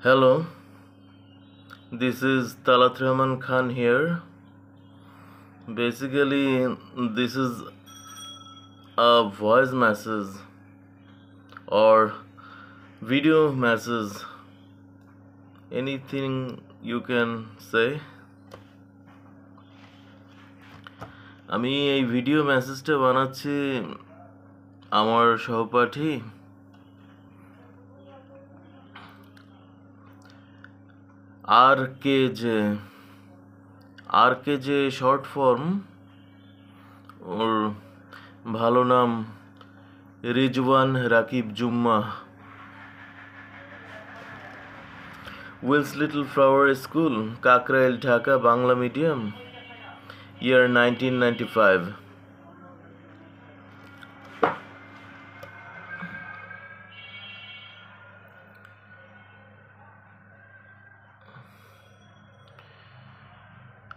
Hello, this is Talat Rahman Khan here. Basically, this is a voice message or video message, anything you can say. আমি এই video মেসেজটা বানাচ্ছি আমার সহপাঠী আর কে যে শর্ট ফর্ম, ওর ভালো নাম Rizwan Rakib Jumma, Wills Little Flower School, Kakrail, Dhaka, Bangla medium, year 1995.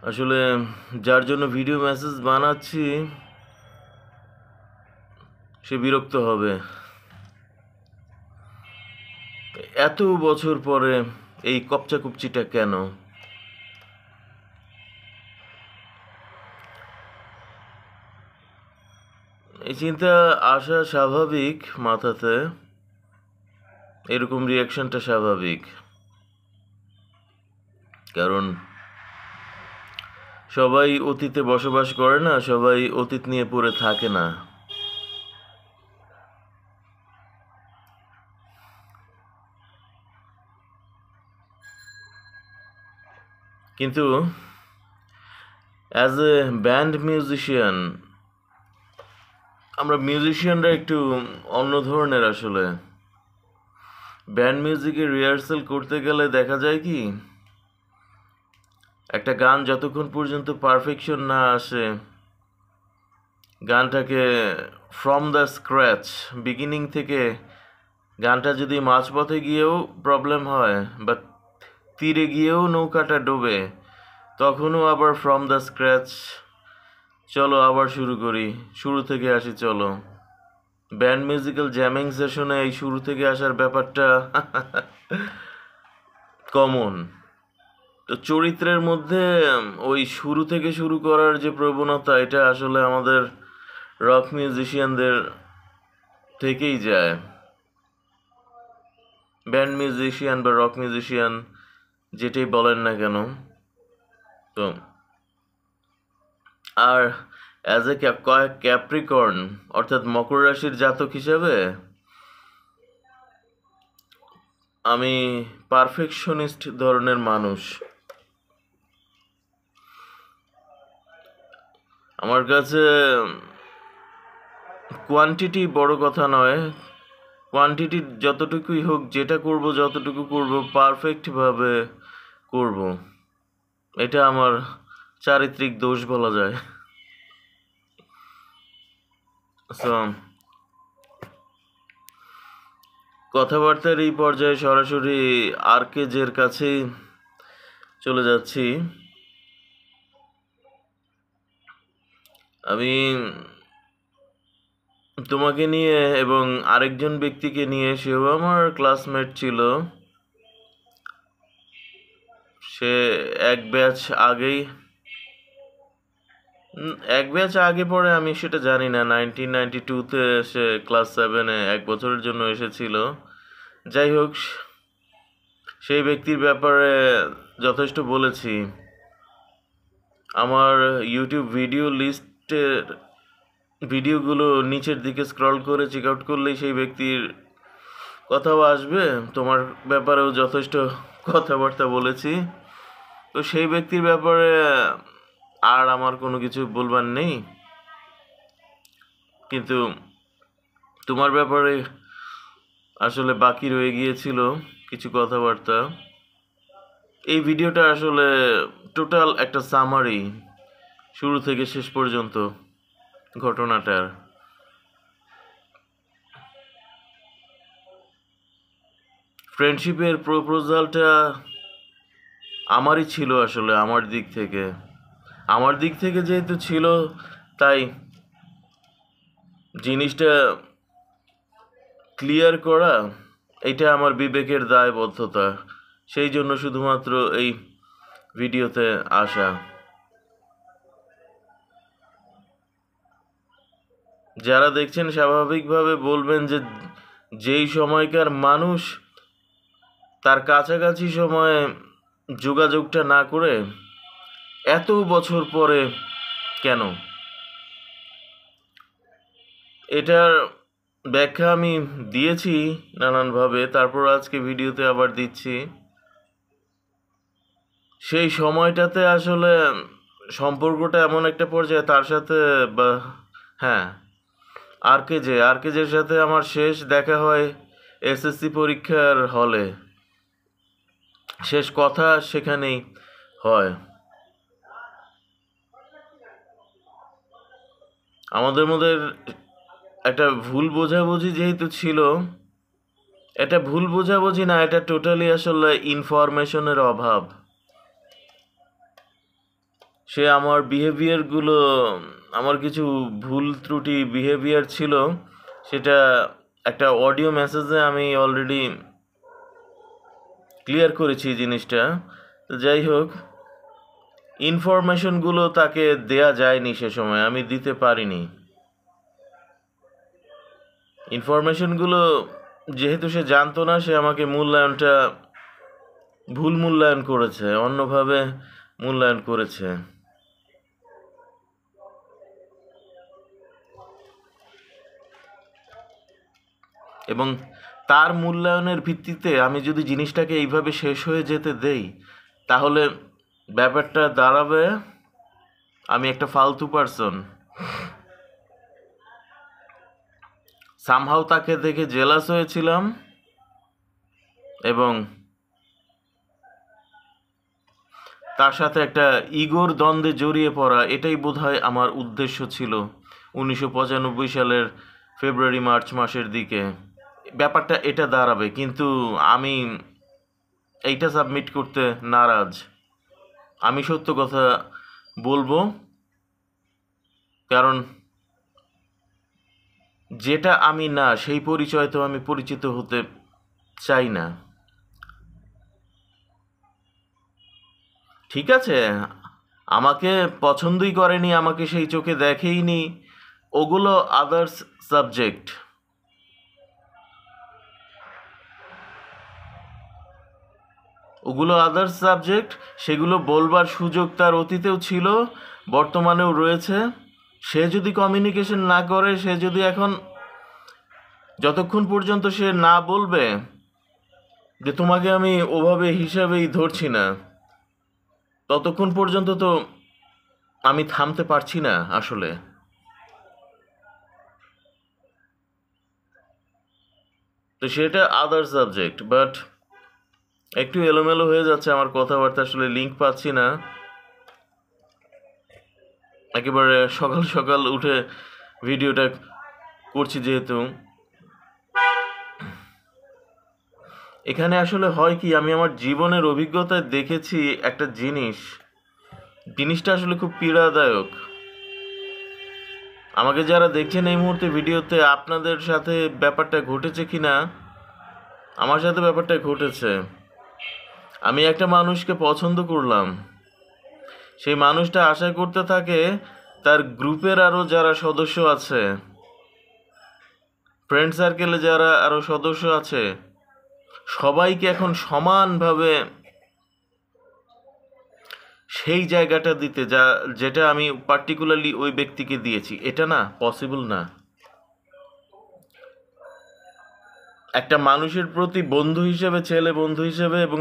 আসলে যার জন্য ভিডিও মেসেজ বানাচ্ছি সে বিরক্ত হবে। এত বছর পরে এই কপচাকুপচিটা কেন? এই চিন্তা আসা স্বাভাবিক মাথাতে, এরকম রিয়াকশনটা স্বাভাবিক, কারণ সবাই অতীতে বসবাস করে না, সবাই অতীত নিয়ে পড়ে থাকে না। কিন্তু অ্যাজ এ ব্যান্ড মিউজিশিয়ান, আমরা মিউজিশিয়ানরা একটু অন্য ধরনের। আসলে ব্যান্ড মিউজিকের রিহার্সাল করতে গেলে দেখা যায় কি, একটা গান যতক্ষণ পর্যন্ত পারফেকশন না আসে, গানটাকে ফ্রম দ্য স্ক্র্যাচ বিগিনিং থেকে, গানটা যদি মাঝপথে গিয়েও প্রবলেম হয় বা তীরে গিয়েও নৌকাটা ডোবে, তখনও আবার ফ্রম দ্য স্ক্র্যাচ, চলো আবার শুরু করি, শুরু থেকে আসি চলো। ব্যান্ড মিউজিক্যাল জ্যামিং সেশনে এই শুরু থেকে আসার ব্যাপারটা কমন। তো চরিত্রের মধ্যে ওই শুরু থেকে শুরু করার যে প্রবণতা, এটা আসলে আমাদের রক মিউজিশিয়ানদের থেকেই যায়। ব্যান্ড মিউজিশিয়ান বা রক মিউজিশিয়ান যেটাই বলেন না কেন। তো আর অ্যাজ এ ক্যাপ্রিকর্ন অর্থাৎ মকর রাশির জাতক হিসেবে আমি পারফেকশনিস্ট ধরনের মানুষ। আমার কাছে কোয়ান্টিটি বড় কথা নয়, কোয়ান্টিটি যতটুকুই হোক, যেটা করব যতটুকু করব পারফেক্টভাবে করব, এটা আমার চারিত্রিক দোষ বলা যায়। কথাবার্তার এই পর্যায়ে সরাসরি আর.কে.জের কাছেই চলে যাচ্ছি। আমি তোমাকে নিয়ে এবং আরেকজন ব্যক্তিকে নিয়ে, সেও আমার ক্লাসমেট ছিল, সে এক ব্যাচ আগে পরে আমি সেটা জানি না। 1992-তে সে ক্লাস 7-এ 1 বছরের জন্য এসেছিল। যাই হোক, সেই ব্যক্তির ব্যাপারে যথেষ্ট বলেছি। আমার ইউটিউব ভিডিও লিস্টের ভিডিওগুলো নিচের দিকে স্ক্রল করে চেক আউট করলেই সেই ব্যক্তির কথাও আসবে। তোমার ব্যাপারেও যথেষ্ট কথাবার্তা বলেছি। তো সেই ব্যক্তির ব্যাপারে আর আমার কোনো কিছু বলবার নেই, কিন্তু তোমার ব্যাপারে আসলে বাকি রয়ে গিয়েছিল কিছু কথাবার্তা। এই ভিডিওটা আসলে টোটাল একটা সামারি, শুরু থেকে শেষ পর্যন্ত ঘটনাটার। ফ্রেন্ডশিপের প্রপোজালটা আমারই ছিল আসলে, আমার দিক থেকে যেহেতু ছিল, তাই জিনিসটা ক্লিয়ার করা, এটা আমার বিবেকের দায়বদ্ধতা। সেই জন্য শুধুমাত্র এই ভিডিওতে আসা। যারা দেখছেন স্বাভাবিকভাবে বলবেন যে যেই সময়কার মানুষ তার কাছাকাছি সময়ে যোগাযোগটা না করে এত বছর পরে কেন? এটার ব্যাখ্যা আমি দিয়েছি নানানভাবে, তারপর আজকে ভিডিওতে আবার দিচ্ছি। সেই সময়টাতে আসলে সম্পর্কটা এমন একটা পর্যায়ে তার সাথে হ্যাঁ, আরকেজের সাথে আমার শেষ দেখা হয় এসএসসি পরীক্ষার হলে। শেষ কথা সেখানেই হয়। আমাদের মধ্যে একটা ভুল বোঝাবুঝি যেহেতু ছিল, এটা ভুল বোঝাবুঝি না, এটা টোটালি আসলে ইনফরমেশনের অভাব। সে আমার বিহেভিয়ারগুলো, আমার কিছু ভুল ত্রুটি বিহেভিয়ার ছিল, সেটা একটা অডিও মেসেজে আমি অলরেডি ক্লিয়ার করেছি জিনিসটা। তো যাই হোক, ইনফরমেশনগুলো তাকে দেয়া যায়নি, সে সময় আমি দিতে পারিনি। ইনফরমেশনগুলো যেহেতু সে জানতো না, সে আমাকে মূল্যায়নটা ভুল মূল্যায়ন করেছে, অন্যভাবে মূল্যায়ন করেছে। এবং তার মূল্যায়নের ভিত্তিতে আমি যদি জিনিসটাকে এইভাবে শেষ হয়ে যেতে দেই, তাহলে ব্যাপারটা দাঁড়াবে আমি একটা ফালতু পারসন। সামহাও তাকে দেখে জেলাস হয়েছিলাম এবং তার সাথে একটা ইগোর দ্বন্দ্বে জড়িয়ে পড়া, এটাই বোধহয় আমার উদ্দেশ্য ছিল 1995 সালের ফেব্রুয়ারি মার্চ মাসের দিকে। ব্যাপারটা এটা দাঁড়াবে, কিন্তু আমি এইটা সাবমিট করতে নারাজ। আমি সত্য কথা বলবো, কারণ যেটা আমি না সেই পরিচয় তো আমি পরিচিত হতে চাই না। ঠিক আছে, আমাকে পছন্দই করেনি, আমাকে সেই চোখে দেখেইনি, ওগুলো আদার্স সাবজেক্ট। সেগুলো বলবার সুযোগ তার অতীতেও ছিল, বর্তমানেও রয়েছে। সে যদি কমিউনিকেশন না করে, সে যদি এখন যতক্ষণ পর্যন্ত সে না বলবে যে তোমাকে আমি ওভাবে হিসাবেই ধরছি না, ততক্ষণ পর্যন্ত তো আমি থামতে পারছি না আসলে। তো সেটা আদার সাবজেক্ট, বাট একটু এলোমেলো হয়ে যাচ্ছে আমার কথাবার্তা, আসলে লিঙ্ক পাচ্ছি না। একেবারে সকাল সকাল উঠে ভিডিওটা করছি যেহেতু। এখানে আসলে হয় কি, আমি আমার জীবনের অভিজ্ঞতায় দেখেছি একটা জিনিসটা আসলে খুব পীড়াদায়ক। আমাকে যারা দেখছেন এই মুহূর্তে ভিডিওতে, আপনাদের সাথে ব্যাপারটা ঘটেছে কি না? আমার সাথে ব্যাপারটা ঘটেছে। আমি একটা মানুষকে পছন্দ করলাম, সেই মানুষটা আশা করতে থাকে তার গ্রুপের আরও যারা সদস্য আছে, ফ্রেন্ড সার্কেলে যারা আরও সদস্য আছে, সবাইকে এখন সমানভাবে সেই জায়গাটা দিতে, যেটা আমি পার্টিকুলারলি ওই ব্যক্তিকে দিয়েছি। এটা না পসিবল না। একটা মানুষের প্রতি বন্ধু হিসেবে, ছেলে বন্ধু হিসেবে, এবং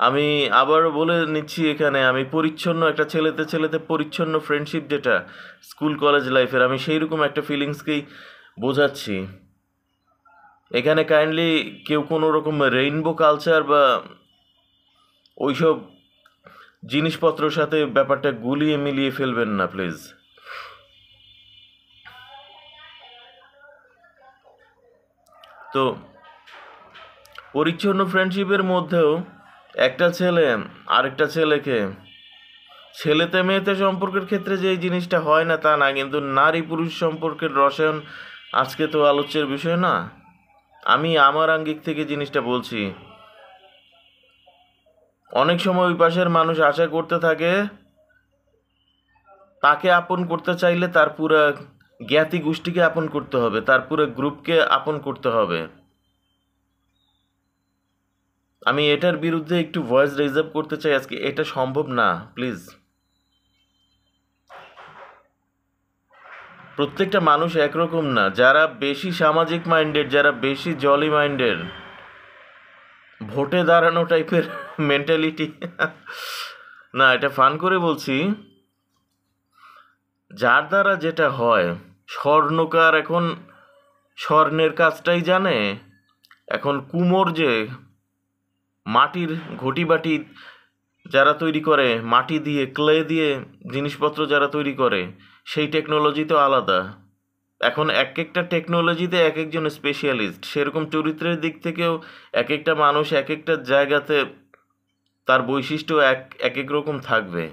আমি আবারও বলে নিচ্ছি এখানে, আমি পরিচ্ছন্ন একটা ছেলেতে পরিচ্ছন্ন ফ্রেন্ডশিপ, যেটা স্কুল কলেজ লাইফের, আমি সেই রকম একটা ফিলিংসকেই বোঝাচ্ছি। এখানে কাইন্ডলি কেউ কোনো রকম রেইনবো কালচার বা ওইসব জিনিসপত্রের সাথে ব্যাপারটা গুলিয়ে মিলিয়ে ফেলবেন না প্লিজ। তো পরিচ্ছন্ন ফ্রেন্ডশিপের মধ্যেও একটা ছেলে আরেকটা ছেলেকে, ছেলেতে মেয়েতে সম্পর্কের ক্ষেত্রে যে এই জিনিসটা হয় না তা না, কিন্তু নারী পুরুষ সম্পর্কের রসায়ন আজকে তো আলোচ্যের বিষয় না। আমি আমার আঙ্গিক থেকে জিনিসটা বলছি। অনেক সময় ওই পাশের মানুষ আশা করতে থাকে তাকে আপন করতে চাইলে তার পুরো জ্ঞাতি গোষ্ঠীকে আপন করতে হবে, তার পুরো গ্রুপকে আপন করতে হবে। আমি এটার বিরুদ্ধে একটু ভয়েস রেজ আপ করতে চাই আজকে। এটা সম্ভব না, প্লিজ। প্রত্যেকটা মানুষ একরকম না। যারা বেশি সামাজিক মাইন্ডেড, যারা বেশি জলি মাইন্ডেড, ভোটে দাঁড়ানো টাইপের মেন্টালিটি, না এটা ফান করে বলছি, যার দ্বারা যেটা হয়, স্বর্ণকার এখন স্বর্ণের কাজটাই জানে। এখন কুমোর যে মাটির ঘটি বাটি যারা তৈরি করে, মাটি দিয়ে ক্লে দিয়ে জিনিসপত্র যারা তৈরি করে, সেই টেকনোলজি তো আলাদা। এখন এক একটা টেকনোলজিতে এক একজন স্পেশালিস্ট। সেরকম চরিত্রের দিক থেকেও এক একটা মানুষ এক একটা জায়গাতে তার বৈশিষ্ট্য এক এক রকম থাকবে।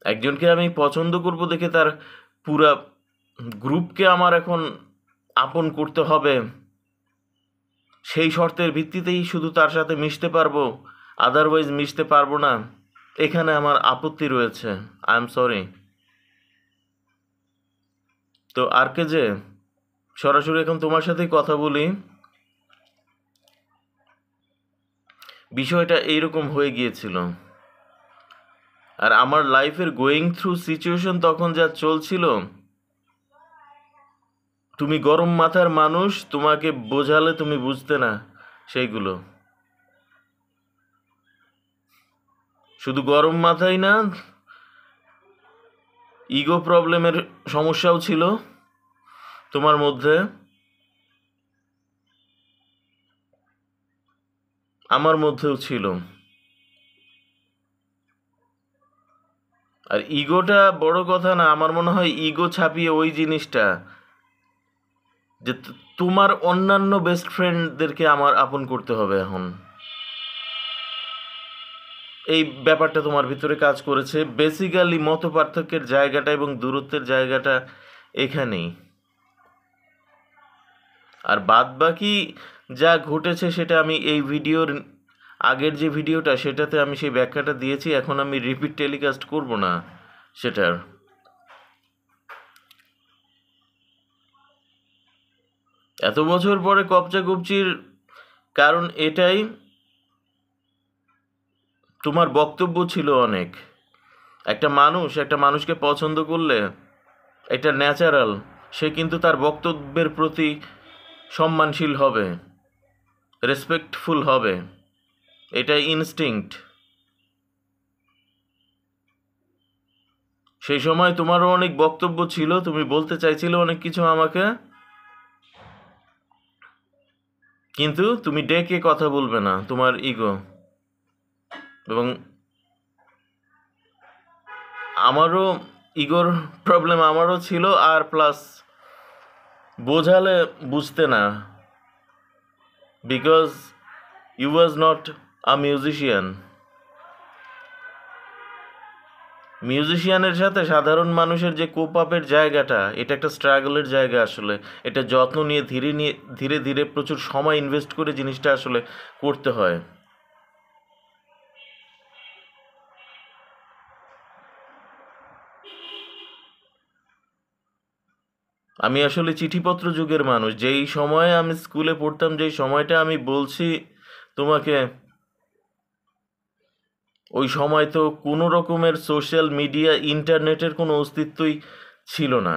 একজনকে আমি পছন্দ করব দেখে তার পুরা গ্রুপকে আমার এখন আপন করতে হবে, সেই শর্তের ভিত্তিতেই শুধু তার সাথে মিশতে পারবো, আদারওয়াইজ মিশতে পারবো না। এখানে আমার আপত্তি রয়েছে। I am sorry. তো আর কে যে সরাসরি এখন তোমার সাথেই কথা বলি। বিষয়টা এইরকম হয়ে গিয়েছিল, আর আমার লাইফের গোয়িং থ্রু সিচুয়েশন তখন যা চলছিল, তুমি গরম মাথার মানুষ, তোমাকে বোঝালে তুমি বুঝতে না সেইগুলো। শুধু গরম মাথাই না, ইগো প্রবলেমের সমস্যাও ছিল তোমার মধ্যে, আমার মধ্যেও ছিল। আর ইগোটা বড় কথা না, আমার মনে হয় ইগো ছাপিয়ে ওই জিনিসটা যে তোমার অন্যান্য বেস্ট ফ্রেন্ডদেরকে আমার আপন করতে হবে এখন। এই ব্যাপারটা তোমার ভিতরে কাজ করেছে। বেসিক্যালি মত পার্থক্যের জায়গাটা এবং দূরত্বের জায়গাটা এখানেই। আর বাদ বাকি যা ঘটেছে সেটা আমি এই ভিডিওর আগের যে ভিডিওটা, সেটাতে আমি সেই ব্যাখ্যাটা দিয়েছি। এখন আমি রিপিট টেলিকাস্ট করব না সেটার। এত বছর পরে কবচাকবচির কারণ এটাই, তোমার বক্তব্য ছিল অনেক। একটা মানুষ একটা মানুষকে পছন্দ করলে এটা ন্যাচারাল, সে কিন্তু তার বক্তব্যের প্রতি সম্মানশীল হবে, রেসপেক্টফুল হবে, এটা ইনস্টিংক্ট। সেই সময় তোমারও অনেক বক্তব্য ছিল, তুমি বলতে চাইছিলে অনেক কিছু আমাকে, কিন্তু তুমি ডেকে কথা বলবে না, তোমার ইগো। এবং আমারও ইগোর প্রবলেম আমারও ছিল, আর প্লাস বোঝালে বুঝতে না, because you was not a musician. মিউজিশিয়ানের সাথে সাধারণ মানুষের যে কোপ আপের জায়গাটা, এটা একটা স্ট্রাগলের জায়গা। আসলে এটা যত্ন নিয়ে ধীরে ধীরে প্রচুর সময় ইনভেস্ট করে জিনিসটা আসলে করতে হয়। আমি আসলে চিঠিপত্র যুগের মানুষ। যেই সময়ে আমি স্কুলে পড়তাম, যেই সময়টা আমি বলছি তোমাকে, ওই সময় তো কোনো রকমের সোশ্যাল মিডিয়া, ইন্টারনেটের কোনো অস্তিত্বই ছিল না।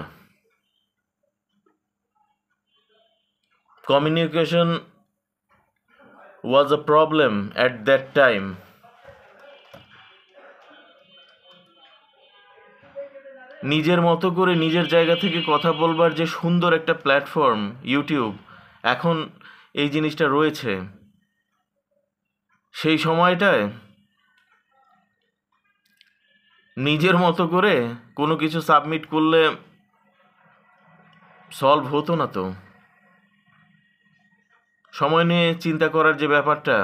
Communication was a problem at that time. নিজের মতো করে নিজের জায়গা থেকে কথা বলবার যে সুন্দর একটা প্ল্যাটফর্ম ইউটিউব, এখন এই জিনিসটা রয়েছে। সেই সময়টায় নিজের মতো করে কোনো কিছু সাবমিট করলে সলভ হতো না। তো সময় নিয়ে চিন্তা করার যে ব্যাপারটা,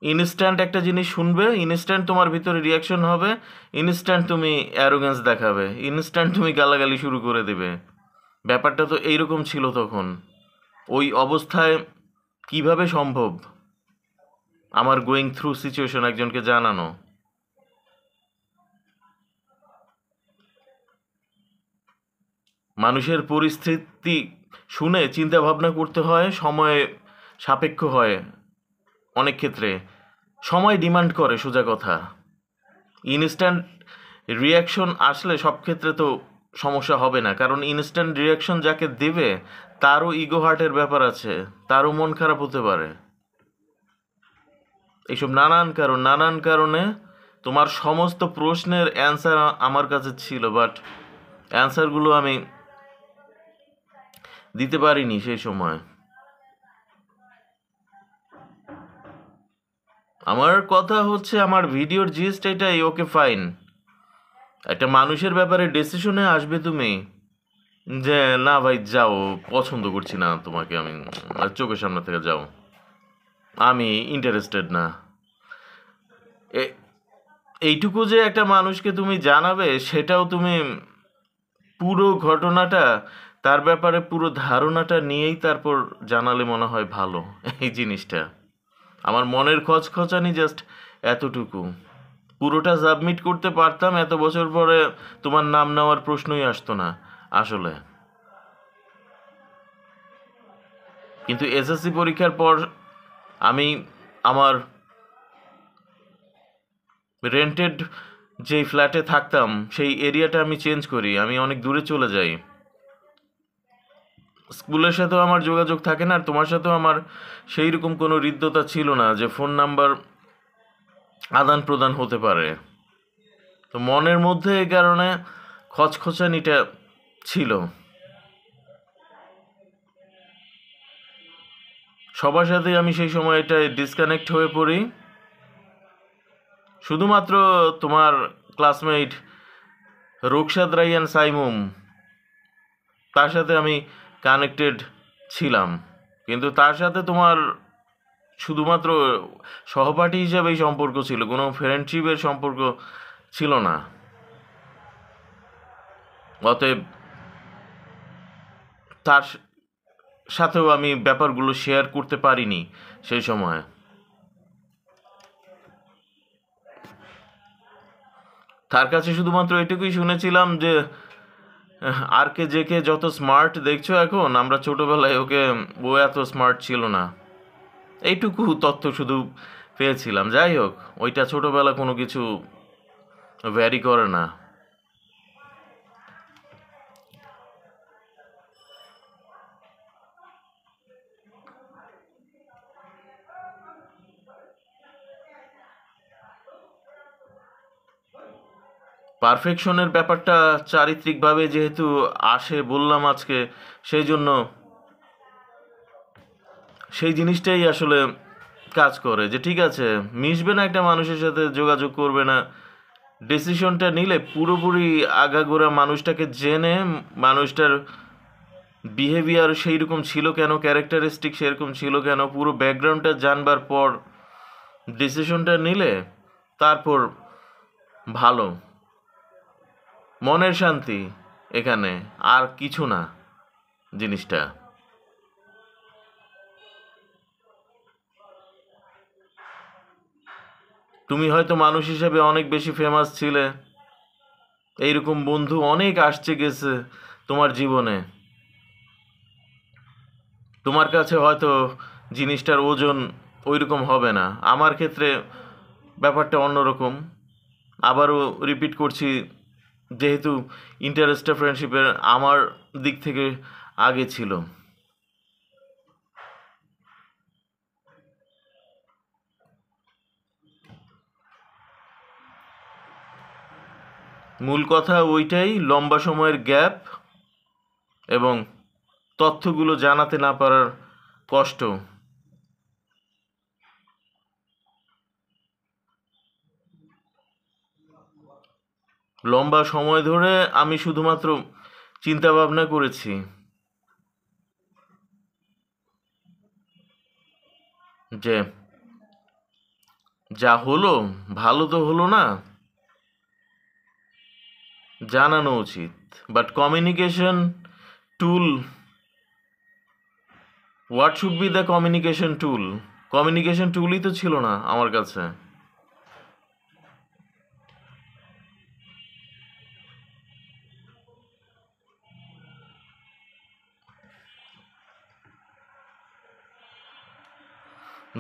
ইনস্ট্যান্ট একটা জিনিস শুনবে, ইনস্ট্যান্ট তোমার ভিতরে রিয়াকশন হবে, ইনস্ট্যান্ট তুমি অ্যারোগেন্স দেখাবে, ইনস্ট্যান্ট তুমি গালাগালি শুরু করে দেবে। ব্যাপারটা তো এইরকম ছিল তখন। ওই অবস্থায় কিভাবে সম্ভব আমার গোয়িং থ্রু সিচুয়েশন একজনকে জানানো? মানুষের পরিস্থিতি শুনে চিন্তা ভাবনা করতে হয়, সময় সাপেক্ষ হয় অনেক ক্ষেত্রে, সময় ডিমান্ড করে, সোজা কথা। ইনস্ট্যান্ট রিয়াকশন আসলে সব ক্ষেত্রে তো সমস্যা হবে না, কারণ ইনস্ট্যান্ট রিয়াকশন যাকে দেবে তারও ইগো হার্টের ব্যাপার আছে, তারও মন খারাপ হতে পারে। এইসব নানান কারণে তোমার সমস্ত প্রশ্নের অ্যান্সার আমার কাছে ছিল, বাট অ্যান্সারগুলো আমি দিতে পারিনি সেই সময়। আমার কথা হচ্ছে, আমার ভিডিওর জিস্ট এটাই, ওকে ফাইন। একটা মানুষের ব্যাপারে ডিসিশনে আসবে তুমি যে না ভাই যাও, পছন্দ করছি না তোমাকে আমি, চোখের সামনে থেকে যাও, আমি ইন্টারেস্টেড না। এইটুকু যে একটা মানুষকে তুমি জানাবে, সেটাও তুমি পুরো ঘটনাটা, তার ব্যাপারে পুরো ধারণাটা নিয়েই তারপর জানালে মনে হয় ভালো। এই জিনিসটা আমার মনের খচখচানি জাস্ট এতটুকু। পুরোটা সাবমিট করতে পারতাম, এত বছর পরে তোমার নাম নেওয়ার প্রশ্নই আসতো না আসলে। কিন্তু এসএসসি পরীক্ষার পর আমি আমার রেন্টেড যেই ফ্ল্যাটে থাকতাম সেই এরিয়াটা আমি চেঞ্জ করি, আমি অনেক দূরে চলে যাই। স্কুলের সাথেও আমার যোগাযোগ থাকে না, আর তোমার সাথেও আমার সেই রকম কোনো হৃদ্যতা ছিল না যে ফোন নাম্বার আদান প্রদান হতে পারে। তো মনের মধ্যে এই কারণে খচখচানিটা ছিল। সবার সাথে আমি সেই সময়টায় ডিসকানেক্ট হয়ে পড়ি। শুধুমাত্র তোমার ক্লাসমেট রোকসাদ রাইয়ান সাইমুম, তার সাথে আমি কানেক্টেড ছিলাম, কিন্তু তার সাথে তোমার শুধুমাত্র সহপাঠী হিসাবেই সম্পর্ক ছিল, কোনো ফ্রেন্ডশিপের সম্পর্ক ছিল না। অতএব তার সাথেও আমি ব্যাপারগুলো শেয়ার করতে পারিনি সেই সময়। তার কাছে শুধুমাত্র এটুকুই শুনেছিলাম যে আর কে যে কে যত স্মার্ট দেখছো এখন, আমরা ছোটবেলায় ওকে, ও এত স্মার্ট ছিল না, এইটুকু তথ্য শুধু পেয়েছিলাম। যাই হোক, ওইটা ছোটবেলা কোনো কিছু ভ্যারি করে না। পারফেকশনের ব্যাপারটা চারিত্রিকভাবে যেহেতু আসে বললাম আজকে, সেই জন্য সেই জিনিসটাই আসলে কাজ করে যে ঠিক আছে, মিশবে না একটা মানুষের সাথে, যোগাযোগ করবে না, ডিসিশনটা নিলে পুরোপুরি আগাগোড়া মানুষটাকে জেনে, মানুষটার বিহেভিয়ার সেই রকম ছিল কেন, ক্যারেক্টারিস্টিক সেরকম ছিল কেন, পুরো ব্যাকগ্রাউন্ডটা জানবার পর ডিসিশনটা নিলে তারপর ভালো, মনের শান্তি এখানে, আর কিছু না জিনিসটা। তুমি হয়তো মানুষ হিসেবে অনেক বেশি ফেমাস ছিলে, এইরকম বন্ধু অনেক আসছে গেছে তোমার জীবনে, তোমার কাছে হয়তো জিনিসটার ওজন ওই রকম হবে না। আমার ক্ষেত্রে ব্যাপারটা অন্যরকম। আবারও রিপিট করছি, যেহেতু ইন্টারেস্টটা ফ্রেন্ডশিপের আমার দিক থেকে আগে ছিল। মূল কথা ওইটাই, লম্বা সময়ের গ্যাপ এবং তথ্যগুলো জানাতে না পারার কষ্ট। লম্বা সময় ধরে আমি শুধুমাত্র চিন্তা ভাবনা করেছি যে যা হলো ভালো তো হলো না, জানানো উচিত, but communication tool, what should be the communication tool? Communication টুলই তো ছিল না আমার কাছে।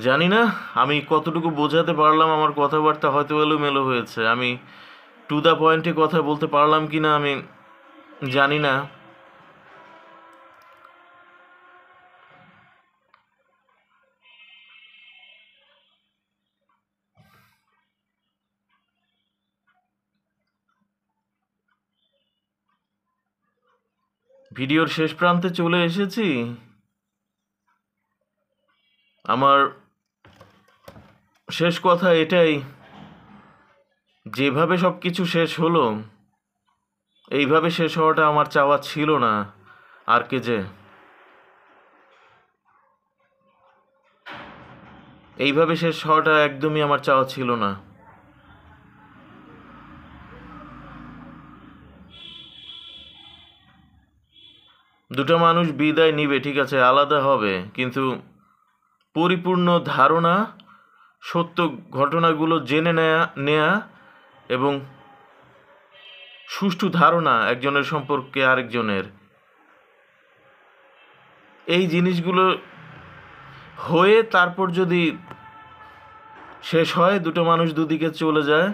জানি না আমি কতটুকু বোঝাতে পারলাম, আমার কথাবার্তা হয়তো এলোমেলো হয়েছে, আমি টু দ্য পয়েন্টে কথা বলতে পারলাম কি না আমি জানি না। ভিডিওর শেষ প্রান্তে চলে এসেছি। আমার শেষ কথা এটাই, যেভাবে সব কিছু শেষ হলো এইভাবে শেষ হওয়াটা আমার চাওয়া ছিল না। আর কে যে এইভাবে শেষ হওয়াটা একদমই আমার চাওয়া ছিল না। দুটো মানুষ বিদায় নিবে, ঠিক আছে, আলাদা হবে, কিন্তু পরিপূর্ণ ধারণা, সত্য ঘটনাগুলো জেনে নেয়া এবং সুষ্ঠু ধারণা একজনের সম্পর্কে আরেকজনের, এই জিনিসগুলো হয়ে তারপর যদি শেষ হয়, দুটো মানুষ দুদিকে চলে যায়,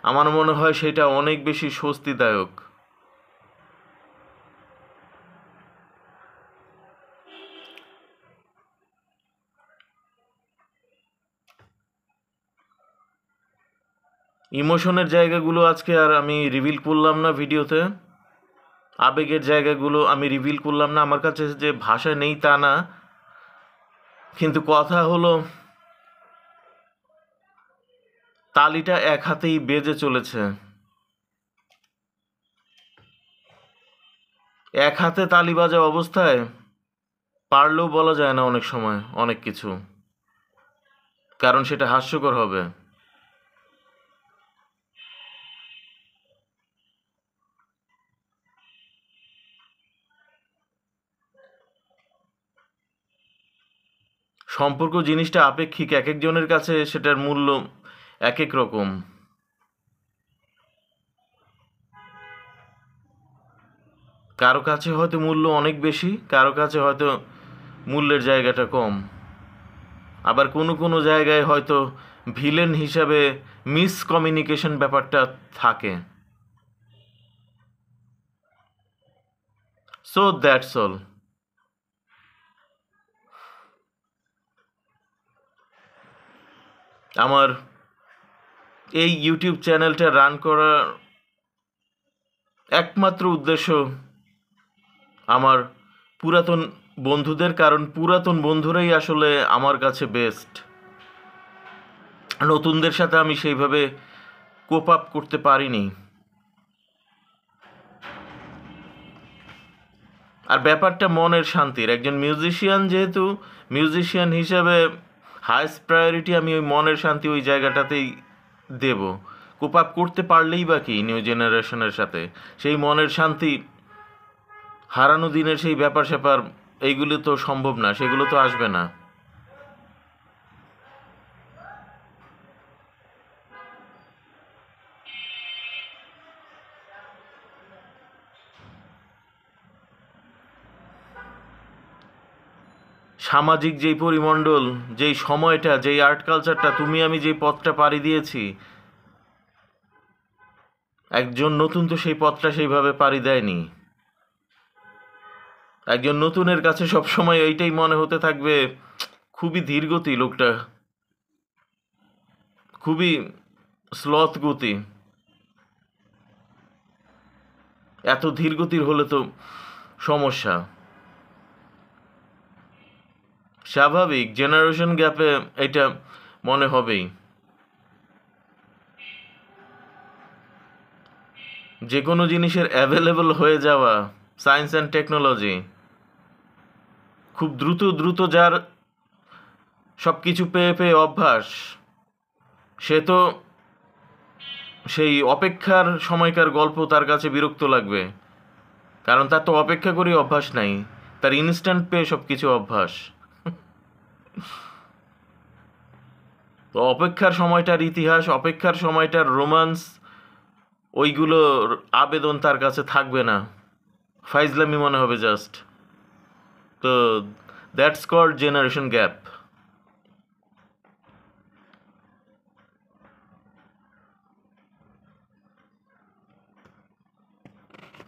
আমার মনে হয় সেটা অনেক বেশি স্বস্তিদায়ক। ইমোশনের জায়গাগুলো আজকে আর আমি রিভিল করলাম না ভিডিওতে, আবেগের জায়গাগুলো আমি রিভিল করলাম না। আমার কাছে যে ভাষা নেই তা না, কিন্তু কথা হলো তালিটা এক হাতেই বেজে চলেছে। এক হাতে তালি বাজা অবস্থায় পারলেও বলা যায় না অনেক সময় অনেক কিছু, কারণ সেটা হাস্যকর হবে। সম্পর্ক জিনিসটা আপেক্ষিক, এক একজনের কাছে সেটার মূল্য এক এক রকম। কারো কাছে হয়তো মূল্য অনেক বেশি, কারো কাছে হয়তো মূল্যের জায়গাটা কম, আবার কোনো কোনো জায়গায় হয়তো ভিলেন হিসাবে মিসকমিউনিকেশন ব্যাপারটা থাকে। So that's all. আমার এই ইউটিউব চ্যানেলটা রান করার একমাত্র উদ্দেশ্য আমার পুরাতন বন্ধুদের, কারণ পুরাতন বন্ধুরাই আসলে আমার কাছে বেস্ট। নতুনদের সাথে আমি সেইভাবে কোপ আপ করতে পারিনি। আর ব্যাপারটা মনের শান্তির, একজন মিউজিশিয়ান, যেহেতু মিউজিশিয়ান হিসাবে হাইস্ট প্রায়োরিটি আমি ওই মনের শান্তি ওই জায়গাটাতেই দেব। কোপ আপ করতে পারলেই বা কি নিউ জেনারেশনের সাথে, সেই মনের শান্তি হারানো দিনের সেই ব্যাপার স্যাপার এইগুলো তো সম্ভব না, সেগুলো তো আসবে না। সামাজিক যেই পরিমণ্ডল, যেই সময়টা, যেই আর্ট কালচারটা, তুমি আমি যেই পথটা পাড়ি দিয়েছি, একজন নতুন তো সেই পথটা সেইভাবে পাড়ি দেয়নি। একজন নতুনের কাছে সবসময় এইটাই মনে হতে থাকবে, খুবই ধীরগতি লোকটা, খুবই স্লথ গতি। এত ধীরগতির হলে তো সমস্যা। স্বাভাবিক, জেনারেশন গ্যাপে এটা মনে হবেই। যে কোনো জিনিসের অ্যাভেলেবল হয়ে যাওয়া, সায়েন্স অ্যান্ড টেকনোলজি, খুব দ্রুত দ্রুত যার সব কিছু পেয়ে পেয়ে অভ্যাস, সে তো সেই অপেক্ষার সময়কার গল্প তার কাছে বিরক্ত লাগবে। কারণ তার তো অপেক্ষা করি অভ্যাস নাই, তার ইনস্ট্যান্ট পেয়ে সব কিছু অভ্যাস। তো অপেক্ষার সময়টার ইতিহাস, অপেক্ষার সময়টার রোমান্স, ওইগুলোর আবেদন তার কাছে থাকবে না, ফাইজলামি মনে হবে জাস্ট। তো দ্যাটস কল্ড জেনারেশন গ্যাপ।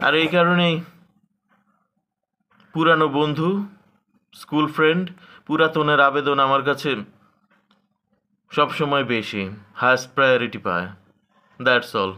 আর এই কারণেই পুরানো বন্ধু, স্কুল ফ্রেন্ড, পুরাতনের আবেদন আমার কাছে সবসময় বেশি, হায়েস্ট প্রায়োরিটি পায়। That's all.